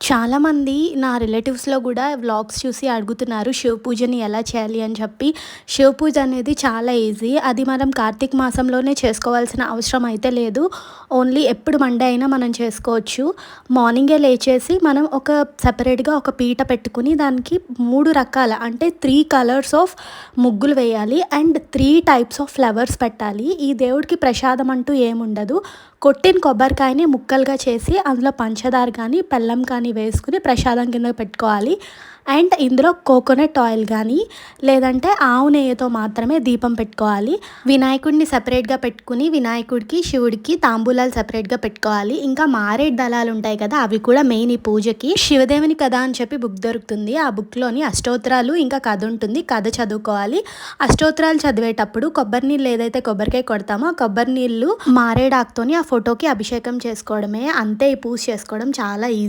చాలామంది నా రిలేటివ్స్‌లో గూడా వ్లాగ్స్ చూసి అడుగుతున్నారు శివ పూజని ఎలా చేయాలి అని చెప్పి. శివ పూజ అనేది చాలా ఈజీ. అది మనం కార్తీక మాసంలోనే చేసుకోవాల్సిన అవసరం అయితే లేదు. ఓన్లీ ఎప్పుడు మండే అయినా మనం చేసుకోవచ్చు. మార్నింగే లేచేసి మనం సెపరేట్‌గా ఒక పీట పెట్టుకొని దానికి 3 రకాల అంటే 3 కలర్స్ ఆఫ్ ముగ్గులు వేయాలి. అండ్ 3 టైప్స్ ఆఫ్ ఫ్లవర్స్ పెట్టాలి. ఈ దేవుడికి ప్రసాదం అంటూ ఏముండదు. కొట్టిన కొబ్బరికాయని ముక్కలుగా చేసి అందులో పంచదార కానీ, బెల్లం కానీ వేసుకుని ప్రసాదం కింద పెట్టుకోవాలి. అండ్ ఇందులో కోకోనట్ ఆయిల్ కానీ లేదంటే ఆవు నెయ్యితో మాత్రమే దీపం పెట్టుకోవాలి. వినాయకుడిని సెపరేట్‌గా పెట్టుకుని వినాయకుడికి, శివుడికి తాంబూలాలు సెపరేట్‌గా పెట్టుకోవాలి. ఇంకా మారేడు దళాలు ఉంటాయి కదా! అవి కూడా మెయిన్ ఈ పూజకి. శివదేవుని కథ అని చెప్పి బుక్ దొరుకుతుంది. ఆ బుక్‌లోని అష్టోత్తరాలు ఇంకా కథ ఉంటుంది. కథ చదువుకోవాలి. అష్టోత్తరాలు చదివేటప్పుడు కొబ్బరి నీళ్ళు ఏదైతే కొబ్బరికాయ కొడతామో ఆ కొబ్బరి నీళ్ళు మారేడాకుతోని ఆ ఫోటోకి అభిషేకం చేసుకోవడమే. అంతే, ఈ పూజ చేసుకోవడం చాలా ఈజీ.